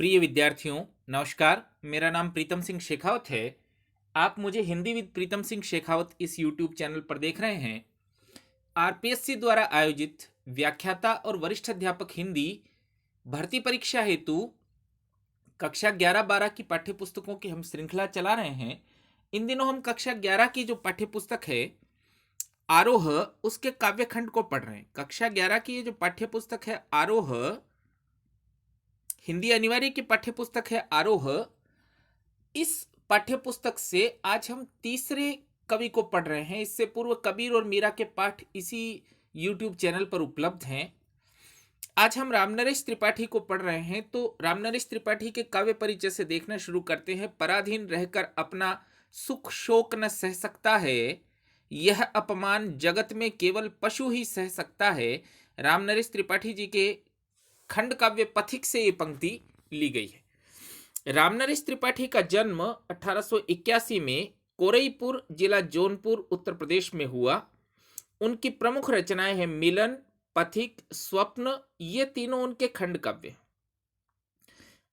प्रिय विद्यार्थियों, नमस्कार। मेरा नाम प्रीतम सिंह शेखावत है। आप मुझे हिंदी विद प्रीतम सिंह शेखावत इस यूट्यूब चैनल पर देख रहे हैं। आरपीएससी द्वारा आयोजित व्याख्याता और वरिष्ठ अध्यापक हिंदी भर्ती परीक्षा हेतु कक्षा 11-12 की पाठ्य पुस्तकों की हम श्रृंखला चला रहे हैं। इन दिनों हम कक्षा 11 की जो पाठ्य पुस्तक है आरोह, उसके काव्यखंड को पढ़ रहे हैं। कक्षा 11 की ये जो पाठ्य पुस्तक है आरोह, हिंदी अनिवार्य की पाठ्य पुस्तक है आरोह। इस पाठ्य पुस्तक से आज हम तीसरे कवि को पढ़ रहे हैं। इससे पूर्व कबीर और मीरा के पाठ इसी YouTube चैनल पर उपलब्ध हैं। आज हम रामनरेश त्रिपाठी को पढ़ रहे हैं। तो रामनरेश त्रिपाठी के काव्य परिचय से देखना शुरू करते हैं। पराधीन रहकर अपना सुख शोक न सह सकता है, यह अपमान जगत में केवल पशु ही सह सकता है। रामनरेश त्रिपाठी जी के खंड काव्य पथिक से ये पंक्ति ली गई है। रामनरेश त्रिपाठी का जन्म 1881 में कोरईपुर, जिला जौनपुर, उत्तर प्रदेश में हुआ। उनकी प्रमुख रचनाएं हैं मिलन, पथिक, स्वप्न। ये तीनों उनके खंड काव्य हैं।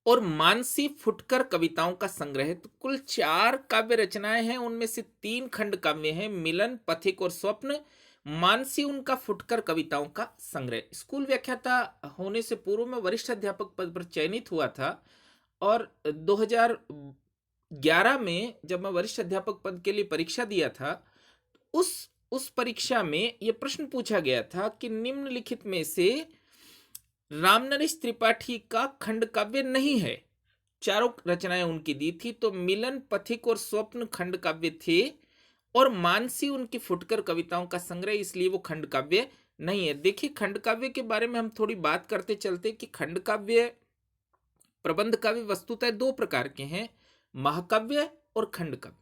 और मानसी फुटकर कविताओं का संग्रह है। तो कुल 4 काव्य रचनाएं हैं, उनमें से 3 खंड काव्य हैं, मिलन, पथिक और स्वप्न। मानसी उनका फुटकर कविताओं का संग्रह। स्कूल व्याख्याता होने से पूर्व में वरिष्ठ अध्यापक पद पर चयनित हुआ था और 2011 में जब मैं वरिष्ठ अध्यापक पद के लिए परीक्षा दिया था, उस परीक्षा में यह प्रश्न पूछा गया था कि निम्नलिखित में से रामनरेश त्रिपाठी का खंड काव्य नहीं है। 4 रचनाएं उनकी दी थी, तो मिलन, पथिक और स्वप्न खंड काव्य थे और मानसी उनकी फुटकर कविताओं का संग्रह, इसलिए वो खंड काव्य नहीं है। देखिए, खंड काव्य के बारे में हम थोड़ी बात करते चलते कि खंड काव्य, प्रबंध काव्य वस्तुतः 2 प्रकार के हैं, महाकाव्य और खंड काव्य।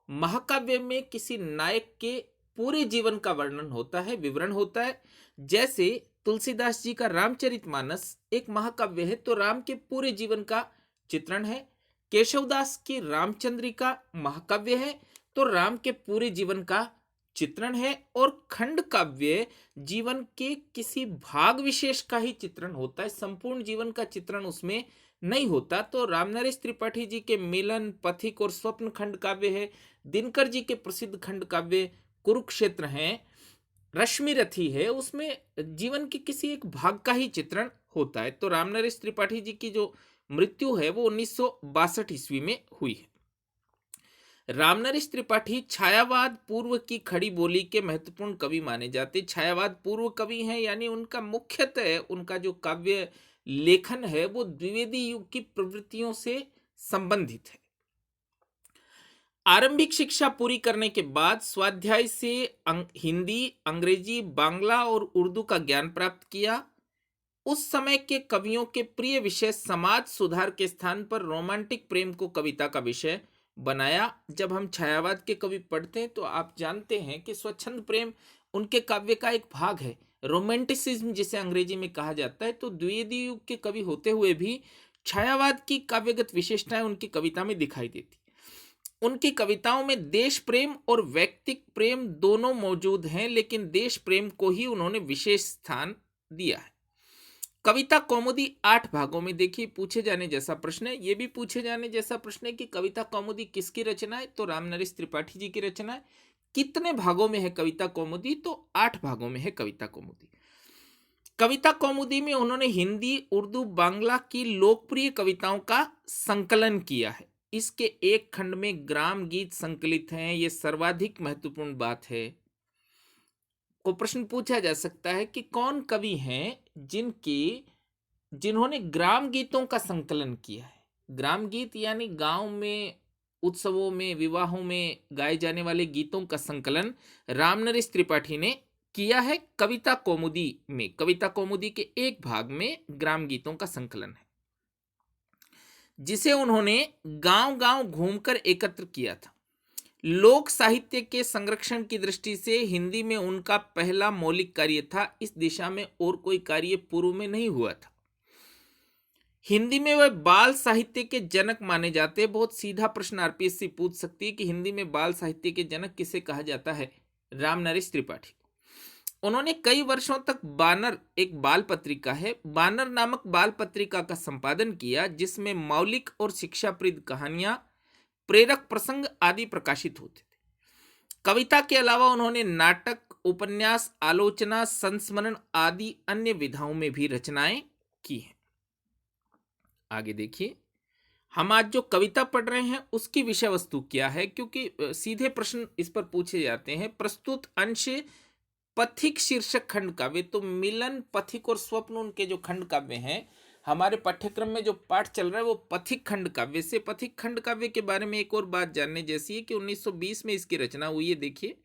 महाकाव्य में किसी नायक के पूरे जीवन का वर्णन होता है, विवरण होता है। जैसे तुलसीदास जी का रामचरितमानस एक महाकाव्य है, तो राम के पूरे जीवन का चित्रण है। केशवदास की रामचंद्रिका महाकाव्य है, तो राम के पूरे जीवन का चित्रण है। और खंड काव्य जीवन के किसी भाग विशेष का ही चित्रण होता है, संपूर्ण जीवन का चित्रण उसमें नहीं होता। तो रामनरेश त्रिपाठी जी के मिलन, पथिक और स्वप्न खंड काव्य है। दिनकर जी के प्रसिद्ध खंड काव्य कुरुक्षेत्र हैं, रश्मि रथी है, उसमें जीवन के किसी एक भाग का ही चित्रण होता है। तो रामनरेश त्रिपाठी जी की जो मृत्यु है वो 1962 ईस्वी में हुई है। रामनरेश त्रिपाठी छायावाद पूर्व की खड़ी बोली के महत्वपूर्ण कवि माने जाते। छायावाद पूर्व कवि हैं, यानी उनका मुख्यतः उनका जो काव्य लेखन है वो द्विवेदी युग की प्रवृत्तियों से संबंधित है। आरंभिक शिक्षा पूरी करने के बाद स्वाध्याय से हिंदी, अंग्रेजी, बांग्ला और उर्दू का ज्ञान प्राप्त किया। उस समय के कवियों के प्रिय विषय समाज सुधार के स्थान पर रोमांटिक प्रेम को कविता का विषय बनाया। जब हम छायावाद के कवि पढ़ते हैं तो आप जानते हैं कि स्वच्छंद प्रेम उनके काव्य का एक भाग है, रोमांटिसिज्म जिसे अंग्रेजी में कहा जाता है। तो द्विवेदी युग के कवि होते हुए भी छायावाद की काव्यगत विशेषताएं उनकी कविता में दिखाई देती। उनकी कविताओं में देश प्रेम और व्यक्तिक प्रेम दोनों मौजूद हैं, लेकिन देश प्रेम को ही उन्होंने विशेष स्थान दिया है। कविता कौमुदी 8 भागों में। देखिए, पूछे जाने जैसा प्रश्न है, यह भी पूछे जाने जैसा प्रश्न है कि कविता कौमुदी किसकी रचना है, तो रामनरेश त्रिपाठी जी की रचना है। कितने भागों में है कविता कौमुदी, तो 8 भागों में है कविता कौमुदी। कविता कौमुदी में उन्होंने हिंदी, उर्दू, बांग्ला की लोकप्रिय कविताओं का संकलन किया है। इसके एक खंड में ग्राम गीत संकलित हैं, ये सर्वाधिक महत्वपूर्ण बात है। को प्रश्न पूछा जा सकता है कि कौन कवि हैं जिन्होंने ग्राम गीतों का संकलन किया है। ग्राम गीत यानी गांव में, उत्सवों में, विवाहों में गाए जाने वाले गीतों का संकलन रामनरेश त्रिपाठी ने किया है कविता कौमुदी में। कविता कौमुदी के एक भाग में ग्राम गीतों का संकलन है, जिसे उन्होंने गांव-गांव घूमकर एकत्र किया था। लोक साहित्य के संरक्षण की दृष्टि से हिंदी में उनका पहला मौलिक कार्य था। इस दिशा में और कोई कार्य पूर्व में नहीं हुआ था। हिंदी में वह बाल साहित्य के जनक माने जाते हैं। बहुत सीधा प्रश्न आरपीएससी पूछ सकती है कि हिंदी में बाल साहित्य के जनक किसे कहा जाता है? रामनरेश त्रिपाठी। उन्होंने कई वर्षों तक बानर, एक बाल पत्रिका है, बानर नामक बाल पत्रिका का संपादन किया, जिसमें मौलिक और शिक्षाप्रद कहानियां, प्रेरक प्रसंग आदि प्रकाशित होते थे। कविता के अलावा उन्होंने नाटक, उपन्यास, आलोचना, संस्मरण आदि अन्य विधाओं में भी रचनाएं की हैं। आगे देखिए, हम आज जो कविता पढ़ रहे हैं उसकी विषय वस्तु क्या है, क्योंकि सीधे प्रश्न इस पर पूछे जाते हैं। प्रस्तुत अंश पथिक शीर्षक खंड काव्य, तो मिलन, पथिक और स्वप्न उनके जो खंड काव्य हैं, हमारे पाठ्यक्रम में जो पाठ चल रहा है वो पथिक खंड काव्य से। पथिक खंड काव्य के बारे में एक और बात जानने जैसी है कि 1920 में इसकी रचना हुई है। देखिए,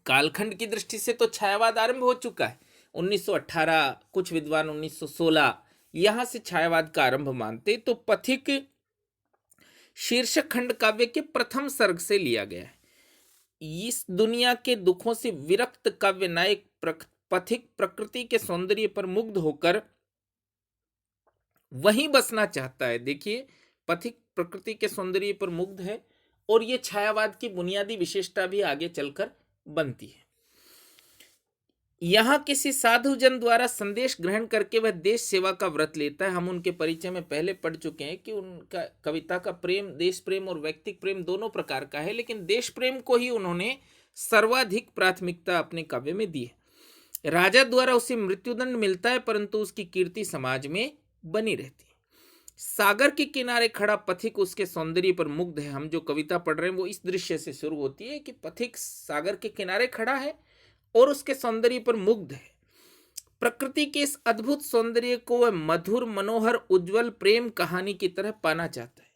कालखंड की दृष्टि से तो छायावाद आरंभ हो चुका है 1918, कुछ विद्वान 1916, यहां से छायावाद का आरंभ मानते। तो पथिक शीर्षक खंड काव्य के प्रथम सर्ग से लिया गया है। इस दुनिया के दुखों से विरक्त काव्य नायक पथिक प्रकृति के सौंदर्य पर मुग्ध होकर वहीं बसना चाहता है। देखिए, पथिक प्रकृति के सौंदर्य पर मुग्ध है, और यह छायावाद की बुनियादी विशेषता भी आगे चलकर बनती है। यहां किसी साधु जन द्वारा संदेश ग्रहण करके वह देश सेवा का व्रत लेता है। हम उनके परिचय में पहले पढ़ चुके हैं कि उनका कविता का प्रेम, देश प्रेम और व्यक्तिक प्रेम दोनों प्रकार का है, लेकिन देश प्रेम को ही उन्होंने सर्वाधिक प्राथमिकता अपने काव्य में दी है। राजा द्वारा उसे मृत्युदंड मिलता है, परंतु उसकी कीर्ति समाज में बनी रहती है। सागर के किनारे खड़ा पथिक उसके सौंदर्य पर मुग्ध है। हम जो कविता पढ़ रहे हैं वो इस दृश्य से शुरू होती है कि पथिक सागर के किनारे खड़ा है और उसके सौंदर्य पर मुग्ध है। प्रकृति के इस अद्भुत सौंदर्य को वह मधुर, मनोहर, उज्जवल प्रेम कहानी की तरह पाना चाहता है।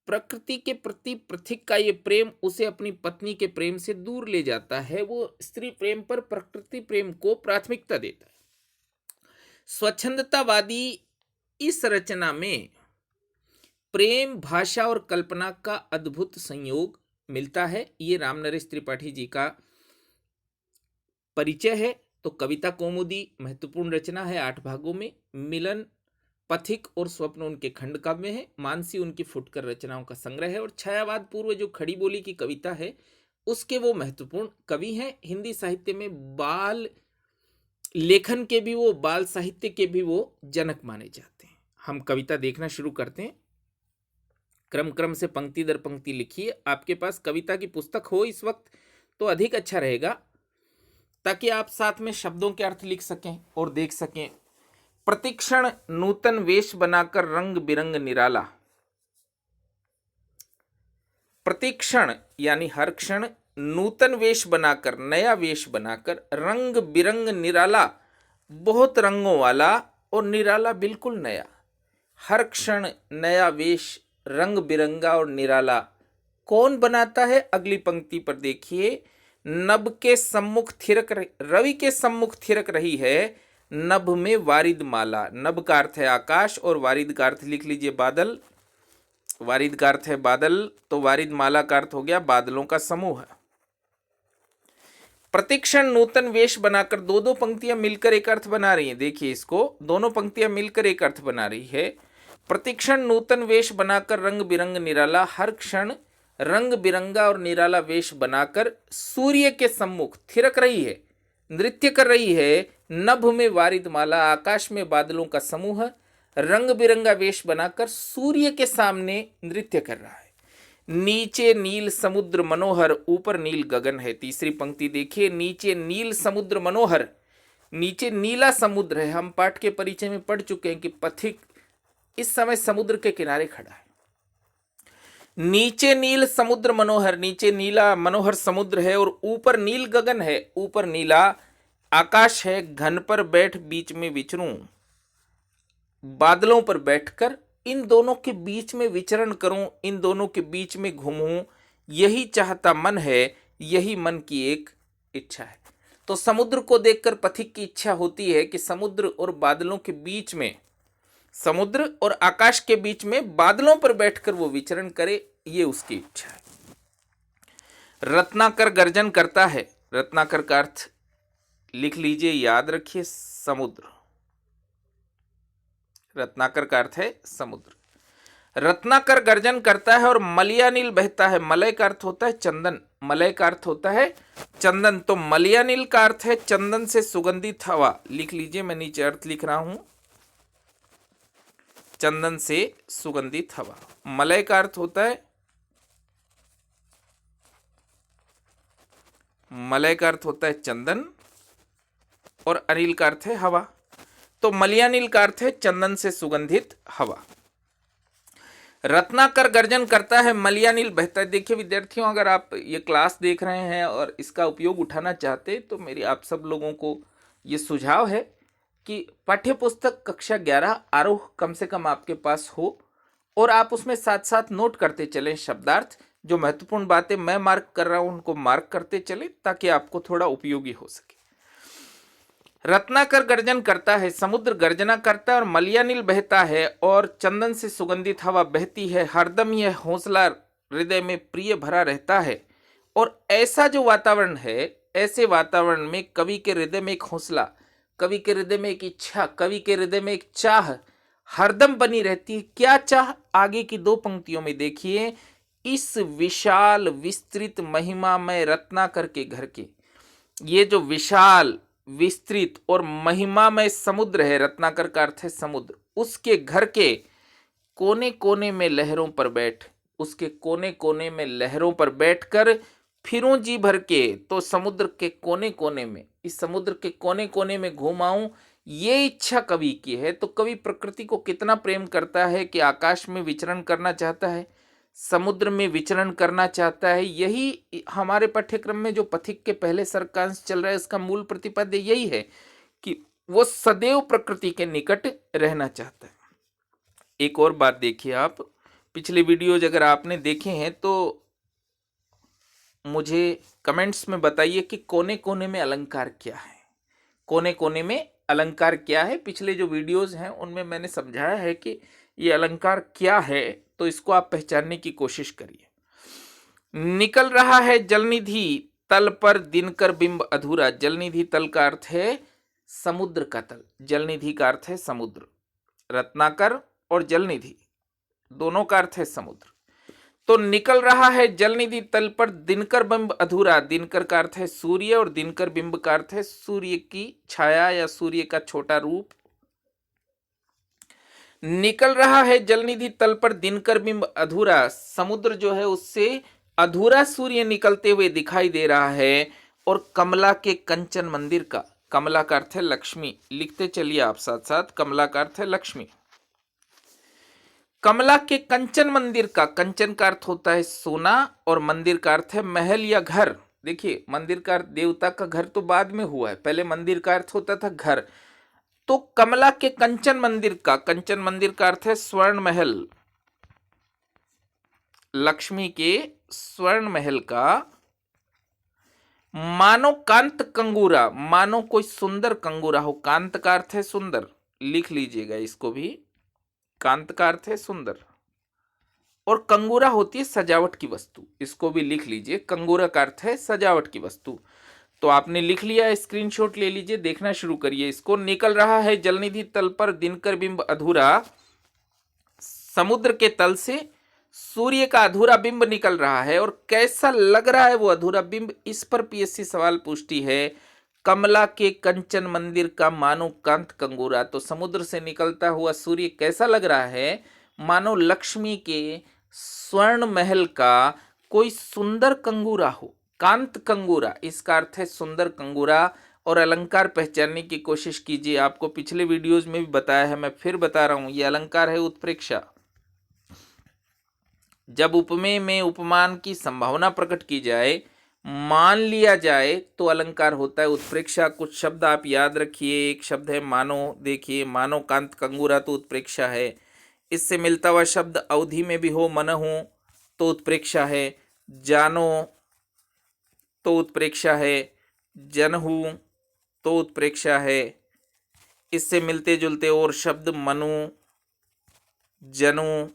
प्रकृति के प्रति पथिक का ये प्रेम उसे अपनी पत्नी के प्रेम से दूर ले जाता है। वो स्त्री प्रेम पर प्रकृति प्रेम को प्राथमिकता देता है। स्वच्छंदतावादी इस रचना में प्रेम, भाषा और कल्पना का अद्भुत संयोग मिलता है। ये रामनरेश त्रिपाठी जी का परिचय है। तो कविता कौमुदी महत्वपूर्ण रचना है, 8 भागों में। मिलन, पथिक और स्वप्न उनके खंड काव्य हैं। मानसी उनकी फुटकर रचनाओं का संग्रह है। और छायावाद पूर्व जो खड़ी बोली की कविता है उसके वो महत्वपूर्ण कवि हैं। हिंदी साहित्य में बाल लेखन के भी वो, बाल साहित्य के भी वो जनक माने जाते हैं। हम कविता देखना शुरू करते हैं। क्रम क्रम से पंक्ति दर पंक्ति लिखिए। आपके पास कविता की पुस्तक हो इस वक्त तो अधिक अच्छा रहेगा, ताकि आप साथ में शब्दों के अर्थ लिख सकें और देख सकें। प्रतिक्षण नूतन वेश बनाकर रंग बिरंग निराला। प्रतिक्षण यानी हर क्षण, नूतन वेश बनाकर, नया वेश बनाकर, रंग बिरंग निराला, बहुत रंगों वाला, और निराला बिल्कुल नया। हर क्षण नया वेश, रंग बिरंगा और निराला। कौन बनाता है? अगली पंक्ति पर देखिए। नभ के सम्मुख थिरक, रवि के सम्मुख थिरक रही है नभ में वारिद माला। नभ का अर्थ है आकाश और वारिद का अर्थ लिख लीजिए बादल। वारिद का अर्थ है बादल, तो वारिद माला का अर्थ हो गया बादलों का समूह। प्रतिक्षण नूतन वेश बनाकर, दो दो पंक्तियां मिलकर एक अर्थ बना रही हैं। देखिए इसको, दोनों पंक्तियां मिलकर एक अर्थ बना रही है। प्रतिक्षण नूतन वेश बनाकर रंग बिरंग निराला, हर क्षण रंग बिरंगा और निराला वेश बनाकर सूर्य के सम्मुख थिरक रही है, नृत्य कर रही है। नभ में वारिद माला, आकाश में बादलों का समूह, रंग बिरंगा वेश बनाकर सूर्य के सामने नृत्य कर रहा है। नीचे नील समुद्र मनोहर, ऊपर नील गगन है। तीसरी पंक्ति देखिए, नीचे नील समुद्र मनोहर, नीचे नीला समुद्र है। हम पाठ के परिचय में पढ़ चुके हैं कि पथिक इस समय समुद्र के किनारे खड़ा है। नीचे नील समुद्र मनोहर, नीचे नीला मनोहर समुद्र है और ऊपर नील गगन है, ऊपर नीला आकाश है। घन पर बैठ बीच में विचरूं, बादलों पर बैठकर इन दोनों के बीच में विचरण करूं, इन दोनों के बीच में घूमूं, यही चाहता मन है, यही मन की एक इच्छा है। तो समुद्र को देखकर पथिक की इच्छा होती है कि समुद्र और बादलों के बीच में, समुद्र और आकाश के बीच में बादलों पर बैठकर वो विचरण करे, ये उसकी इच्छा है। रत्नाकर गर्जन करता है। रत्नाकर का अर्थ लिख लीजिए, याद रखिए, समुद्र। रत्नाकर का अर्थ है समुद्र। रत्नाकर गर्जन करता है और मलयानील बहता है। मलय का अर्थ होता है चंदन, मलय का अर्थ होता है चंदन, तो मलयानिल का अर्थ है चंदन से सुगंधित हवा। लिख लीजिए, मैं नीचे अर्थ लिख रहा हूं, चंदन से सुगंधित हवा। मलय का अर्थ होता है, मलय का अर्थ होता है चंदन और अनिल का अर्थ है हवा, तो मलयानिल का अर्थ है चंदन से सुगंधित हवा। रत्नाकर गर्जन करता है, मलयानिल बहता है। देखिए विद्यार्थियों, अगर आप ये क्लास देख रहे हैं और इसका उपयोग उठाना चाहते तो मेरी आप सब लोगों को ये सुझाव है कि पाठ्य पुस्तक कक्षा 11 आरोह कम से कम आपके पास हो और आप उसमें साथ साथ नोट करते चलें शब्दार्थ। जो महत्वपूर्ण बातें मैं मार्क कर रहा हूं उनको मार्क करते चले ताकि आपको थोड़ा उपयोगी हो सके। रत्नाकर गर्जन करता है, समुद्र गर्जना करता है और मलयानिल बहता है और चंदन से सुगंधित हवा बहती है। हरदम यह हौसला हृदय में प्रिय भरा रहता है। और ऐसा जो वातावरण है, ऐसे वातावरण में कवि के हृदय में एक हौसला, कवि के हृदय में एक इच्छा, कवि के हृदय में एक चाह हरदम बनी रहती है। क्या चाह? आगे की दो पंक्तियों में देखिए, इस विशाल विस्तृत महिमामय रत्नाकर के घर के, ये जो विशाल विस्तृत और महिमामय समुद्र है, रत्नाकर का अर्थ है समुद्र, उसके घर के कोने कोने में लहरों पर बैठ, उसके कोने कोने में लहरों पर बैठकर फिरूं जी भर के, तो समुद्र के कोने कोने में, इस समुद्र के कोने कोने में घुमाऊं, ये इच्छा कवि की है। तो कवि प्रकृति को कितना प्रेम करता है कि आकाश में विचरण करना चाहता है, समुद्र में विचरण करना चाहता है। यही हमारे पाठ्यक्रम में जो पथिक के पहले सर्कांश चल रहा है, इसका मूल प्रतिपाद्य यही है कि वो सदैव प्रकृति के निकट रहना चाहता है। एक और बात देखिए, आप पिछले वीडियोज अगर आपने देखे हैं तो मुझे कमेंट्स में बताइए कि कोने कोने में अलंकार क्या है, कोने कोने में अलंकार क्या है। पिछले जो वीडियोज हैं उनमें मैंने समझाया है कि ये अलंकार क्या है, तो इसको आप पहचानने की कोशिश करिए। निकल रहा है जलनिधि तल पर दिनकर बिंब अधूरा। जलनिधि तल का अर्थ है समुद्र का तल, जलनिधि का अर्थ है समुद्र। रत्नाकर और जलनिधि दोनों का अर्थ है समुद्र। तो निकल रहा है जलनिधि तल पर दिनकर बिंब अधूरा। दिनकर का अर्थ है सूर्य और दिनकर बिंब का अर्थ है सूर्य की छाया या सूर्य का छोटा रूप। निकल रहा है जलनिधि तल पर दिनकर बिंब अधूरा, समुद्र जो है उससे अधूरा सूर्य निकलते हुए दिखाई दे रहा है। और कमला के कंचन मंदिर का, कमला का अर्थ है लक्ष्मी, लिखते चलिए आप साथ साथ, कमला का अर्थ है लक्ष्मी। कमला के कंचन मंदिर का, कंचन का अर्थ होता है सोना और मंदिर का अर्थ है महल या घर। देखिए मंदिर का अर्थ देवता का घर तो बाद में हुआ है, पहले मंदिर का अर्थ होता था घर। तो कमला के कंचन मंदिर का, कंचन मंदिर का अर्थ है स्वर्ण महल, लक्ष्मी के स्वर्ण महल का। मानो कांत कंगूरा, मानो कोई सुंदर कंगूरा हो, कांत का अर्थ है सुंदर, लिख लीजिएगा इसको भी, कांत का अर्थ है सुंदर और कंगूरा होती है सजावट की वस्तु, इसको भी लिख लीजिए, कंगूरा का अर्थ है सजावट की वस्तु। तो आपने लिख लिया, स्क्रीनशॉट ले लीजिए, देखना शुरू करिए इसको। निकल रहा है जलनिधि तल पर दिनकर बिंब अधूरा, समुद्र के तल से सूर्य का अधूरा बिंब निकल रहा है और कैसा लग रहा है वो अधूरा बिंब, इस पर पीएससी सवाल पूछती है। कमला के कंचन मंदिर का मानो कांत कंगूरा, तो समुद्र से निकलता हुआ सूर्य कैसा लग रहा है, मानो लक्ष्मी के स्वर्ण महल का कोई सुंदर कंगूरा हो, कांत कंगूरा, इसका अर्थ है सुंदर कंगूरा। और अलंकार पहचानने की कोशिश कीजिए, आपको पिछले वीडियोज में भी बताया है, मैं फिर बता रहा हूं, यह अलंकार है उत्प्रेक्षा। जब उपमेय में उपमान की संभावना प्रकट की जाए, मान लिया जाए, तो अलंकार होता है उत्प्रेक्षा। कुछ शब्द आप याद रखिए, एक शब्द है मानो, देखिए मानो कांत कंगूरा तो उत्प्रेक्षा है। इससे मिलता हुआ शब्द अवधि में भी हो, मन हो तो उत्प्रेक्षा है, जानो तो उत्प्रेक्षा है, जनहु तो उत्प्रेक्षा है। इससे मिलते जुलते और शब्द मनु, जनु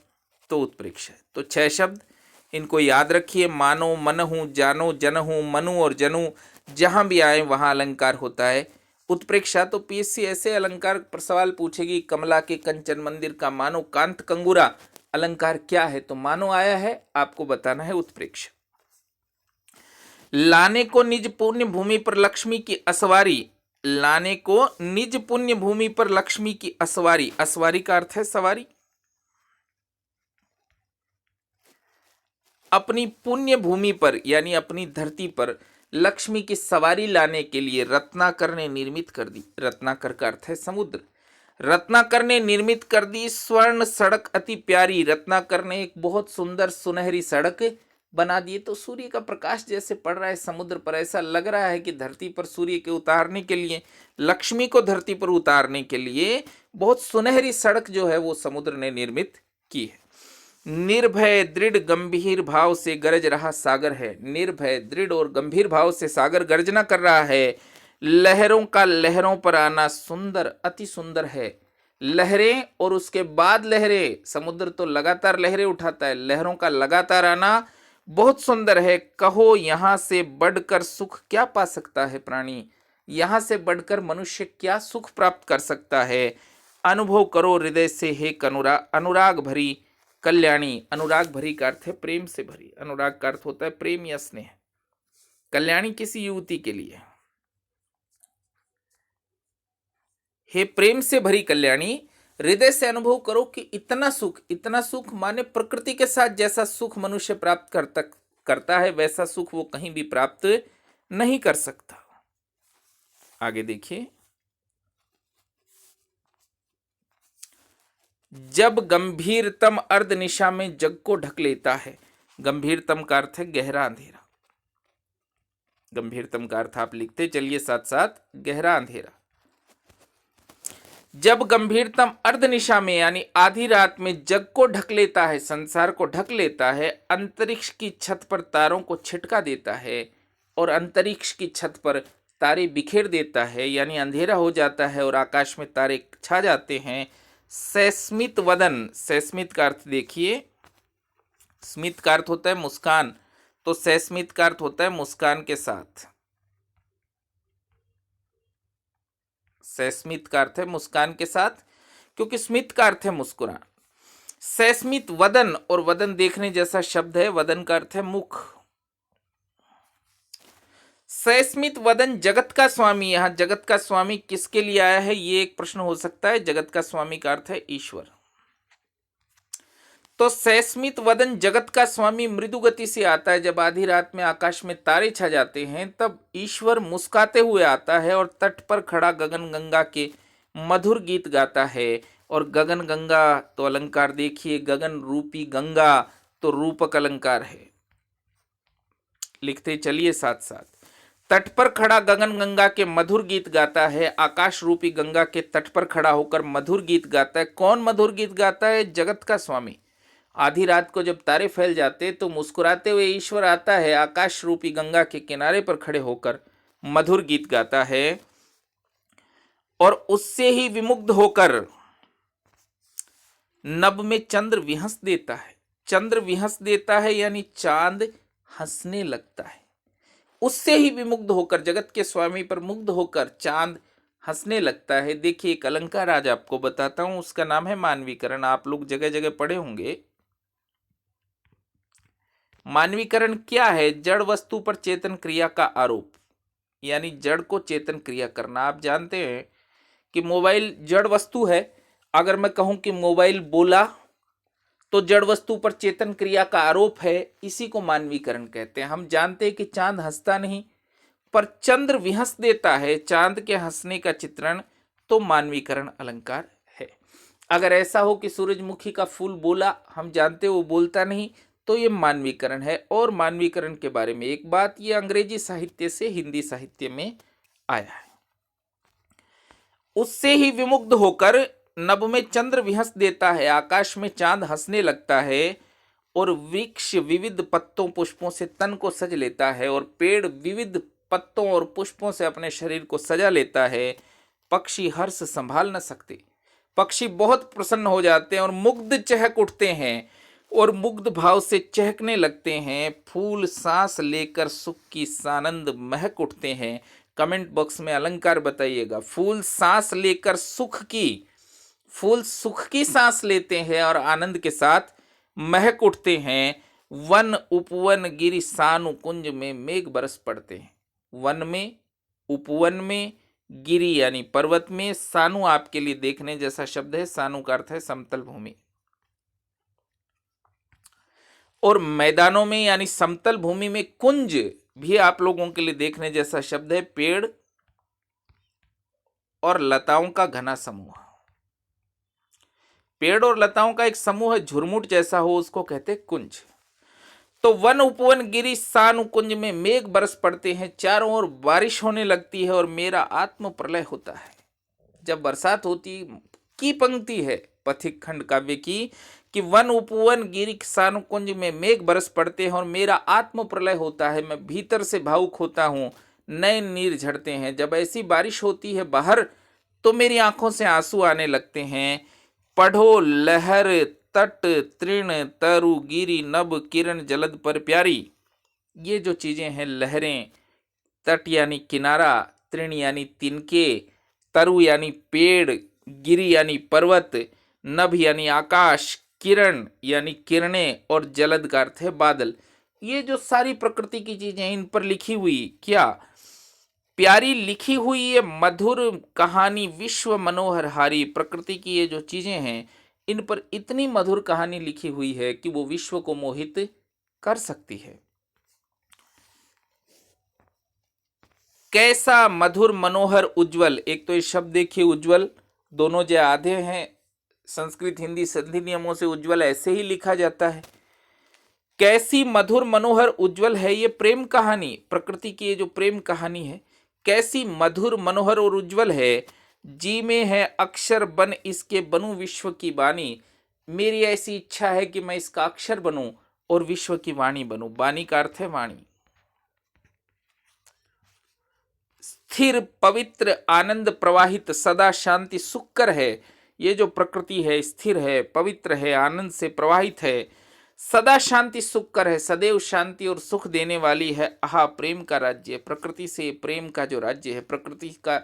तो उत्प्रेक्षा है। तो 6 शब्द, इनको याद रखिए, मानो, मनहु, जानो, जनहु, मनु और जनु, जहां भी आए वहां अलंकार होता है उत्प्रेक्षा। तो पीएससी ऐसे अलंकार पर सवाल पूछेगी, कमला के कंचन मंदिर का मानो कांत कंगूरा अलंकार क्या है, तो मानो आया है, आपको बताना है उत्प्रेक्षा। लाने को निज पुण्य भूमि पर लक्ष्मी की असवारी, लाने को निज पुण्य भूमि पर लक्ष्मी की असवारी, असवारी का अर्थ है सवारी। अपनी पुण्य भूमि पर यानी अपनी धरती पर लक्ष्मी की सवारी लाने के लिए रत्नाकर ने निर्मित कर दी। रत्नाकर का अर्थ है समुद्र। रत्नाकर ने निर्मित कर दी स्वर्ण सड़क अति प्यारी। रत्नाकर ने एक बहुत सुंदर सुनहरी सड़क बना दी। तो सूर्य का प्रकाश जैसे पड़ रहा है समुद्र पर, ऐसा लग रहा है कि धरती पर सूर्य के उतारने के लिए, लक्ष्मी को धरती पर उतारने के लिए बहुत सुनहरी सड़क जो है वो समुद्र ने निर्मित की है। निर्भय दृढ़ गंभीर भाव से गरज रहा सागर है। निर्भय दृढ़ और गंभीर भाव से सागर गर्जना कर रहा है। लहरों का लहरों पर आना सुंदर अति सुंदर है। लहरें और उसके बाद लहरें, समुद्र तो लगातार लहरें उठाता है, लहरों का लगातार आना बहुत सुंदर है। कहो यहाँ से बढ़कर सुख क्या पा सकता है प्राणी, यहाँ से बढ़कर मनुष्य क्या सुख प्राप्त कर सकता है। अनुभव करो हृदय से हे कनुरा, अनुराग भरी कल्याणी। अनुराग भरी का अर्थ है प्रेम से भरी। अनुराग का अर्थ होता है प्रेम या स्नेह। कल्याणी किसी युवती के लिए। हे प्रेम से भरी कल्याणी, हृदय से अनुभव करो कि इतना सुख माने प्रकृति के साथ जैसा सुख मनुष्य प्राप्त करता है वैसा सुख वो कहीं भी प्राप्त नहीं कर सकता। आगे देखिए, जब गंभीरतम अर्ध निशा में जग को ढक लेता है। गंभीरतम का अर्थ है गहरा अंधेरा। गंभीरतम का अर्थ आप लिखते चलिए साथ साथ, गहरा अंधेरा। जब गंभीरतम अर्ध निशा में यानी आधी रात में जग को ढक लेता है, संसार को ढक लेता है, अंतरिक्ष की छत पर तारों को छिटका देता है और अंतरिक्ष की छत पर तारे बिखेर देता है यानी अंधेरा हो जाता है और आकाश में तारे छा जाते हैं। सस्मित वदन, सस्मित का अर्थ देखिए, स्मित का अर्थ होता है मुस्कान, तो सस्मित का अर्थ होता है मुस्कान के साथ। सस्मित का अर्थ है मुस्कान के साथ, क्योंकि स्मित का अर्थ है मुस्कुराना। सस्मित वदन, और वदन देखने जैसा शब्द है, वदन का अर्थ है मुख। सस्मित वदन जगत का स्वामी, यहां जगत का स्वामी किसके लिए आया है ये एक प्रश्न हो सकता है। जगत का स्वामी का अर्थ है ईश्वर। तो सस्मित वदन जगत का स्वामी मृदु गति से आता है। जब आधी रात में आकाश में तारे छा जाते हैं तब ईश्वर मुस्काते हुए आता है और तट पर खड़ा गगन गंगा के मधुर गीत गाता है। और गगन गंगा तो अलंकार देखिए, गगन रूपी गंगा तो रूपक अलंकार है। लिखते चलिए साथ साथ, तट पर खड़ा गगन गंगा के मधुर गीत गाता है। आकाश रूपी गंगा के तट पर खड़ा होकर मधुर गीत गाता है। कौन मधुर गीत गाता है? जगत का स्वामी। आधी रात को जब तारे फैल जाते तो मुस्कुराते हुए ईश्वर आता है, आकाश रूपी गंगा के किनारे पर खड़े होकर मधुर गीत गाता है और उससे ही विमुग्ध होकर नभ में चंद्र विहंस देता है। चंद्र विहंस देता है यानी चांद हंसने लगता है। उससे ही विमुग्ध होकर, जगत के स्वामी पर मुग्ध होकर चांद हंसने लगता है। देखिए एक अलंकार आज आपको बताता हूं, उसका नाम है मानवीकरण। आप लोग जगह जगह पढ़े होंगे। मानवीकरण क्या है? जड़ वस्तु पर चेतन क्रिया का आरोप, यानी जड़ को चेतन क्रिया करना। आप जानते हैं कि मोबाइल जड़ वस्तु है। अगर मैं कहूं कि मोबाइल बोला तो जड़ वस्तु पर चेतन क्रिया का आरोप है, इसी को मानवीकरण कहते हैं। हम जानते हैं कि चांद हंसता नहीं पर चंद्र विहंस देता है, चांद के हंसने का चित्रण, तो मानवीकरण अलंकार है। अगर ऐसा हो कि सूरजमुखी का फूल बोला, हम जानते वो बोलता नहीं, तो ये मानवीकरण है। और मानवीकरण के बारे में एक बात, ये अंग्रेजी साहित्य से हिंदी साहित्य में आया है। उससे ही विमुग्ध होकर नभ में चंद्र विहंस देता है, आकाश में चांद हंसने लगता है और वृक्ष विविध पत्तों पुष्पों से तन को सज लेता है और पेड़ विविध पत्तों और पुष्पों से अपने शरीर को सजा लेता है। पक्षी हर्ष संभाल न सकते, पक्षी बहुत प्रसन्न हो जाते हैं और मुग्ध चहक उठते हैं और मुग्ध भाव से चहकने लगते हैं। फूल सांस लेकर सुख की सानंद महक उठते हैं। कमेंट बॉक्स में अलंकार बताइएगा। फूल सांस लेकर फूल सुख की सांस लेते हैं और आनंद के साथ महक उठते हैं। वन उपवन गिरि सानु कुंज में मेघ बरस पड़ते हैं। वन में, उपवन में, गिरि यानी पर्वत में, सानु आपके लिए देखने जैसा शब्द है, सानु का अर्थ है समतल भूमि, और मैदानों में यानी समतल भूमि में कुंज भी आप लोगों के लिए देखने जैसा शब्द है, पेड़ और लताओं का घना समूह। पेड़ और लताओं का एक समूह झुरमुट जैसा हो उसको कहते कुंज। तो वन उपवन गिरि सानु कुंज में मेघ बरस पड़ते हैं, चारों ओर बारिश होने लगती है और मेरा आत्म प्रलय होता है। जब बरसात होती की पंक्ति है पथिक खंड काव्य की कि वन उपवन गिरि सानु कुंज में मेघ बरस पड़ते हैं और मेरा आत्म प्रलय होता है, मैं भीतर से भावुक होता हूं, नए नीर झड़ते हैं। जब ऐसी बारिश होती है बाहर तो मेरी आंखों से आंसू आने लगते हैं। पढ़ो लहर तट तृण तरु गिरी नभ किरण जलद पर प्यारी। ये जो चीजें हैं, लहरें, तट यानी किनारा, तृण यानी तिनके, तरु यानी पेड़, गिरी यानी पर्वत, नभ यानी आकाश, किरण यानी किरणें और जलद का अर्थ है बादल। ये जो सारी प्रकृति की चीजें इन पर लिखी हुई क्या प्यारी लिखी हुई ये मधुर कहानी विश्व मनोहर हारी। प्रकृति की ये जो चीजें हैं इन पर इतनी मधुर कहानी लिखी हुई है कि वो विश्व को मोहित कर सकती है। कैसा मधुर मनोहर उज्जवल, एक तो ये शब्द देखिए उज्जवल, दोनों जो आधे हैं संस्कृत हिंदी संधि नियमों से उज्जवल ऐसे ही लिखा जाता है। कैसी मधुर मनोहर उज्जवल है ये प्रेम कहानी, प्रकृति की ये जो प्रेम कहानी है कैसी मधुर मनोहर और उज्जवल है। जी में है अक्षर बन इसके बनूं विश्व की वाणी। मेरी ऐसी इच्छा है कि मैं इसका अक्षर बनूं और विश्व की वाणी बनूं। वाणी का अर्थ है वाणी। स्थिर पवित्र आनंद प्रवाहित सदा शांति सुखकर है। ये जो प्रकृति है स्थिर है, पवित्र है, आनंद से प्रवाहित है, सदा शांति सुखकर है, सदैव शांति और सुख देने वाली है। आहा प्रेम का राज्य, प्रकृति से प्रेम का जो राज्य है, प्रकृति का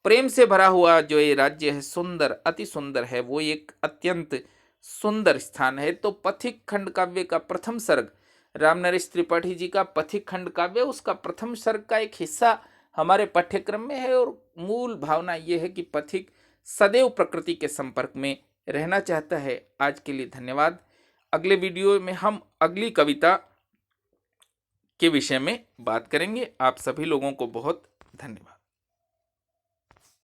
प्रेम से भरा हुआ जो ये राज्य है, सुंदर, अति सुंदर है, वो एक अत्यंत सुंदर स्थान है। तो पथिक खंड काव्य का प्रथम सर्ग, रामनरेश त्रिपाठी जी का पथिक खंड काव्य, उसका प्रथम सर्ग का एक हिस्सा हमारे पाठ्यक्रम में है। और मूल भावना ये है कि पथिक सदैव प्रकृति के संपर्क में रहना चाहता है। आज के लिए धन्यवाद। अगले वीडियो में हम अगली कविता के विषय में बात करेंगे। आप सभी लोगों को बहुत धन्यवाद।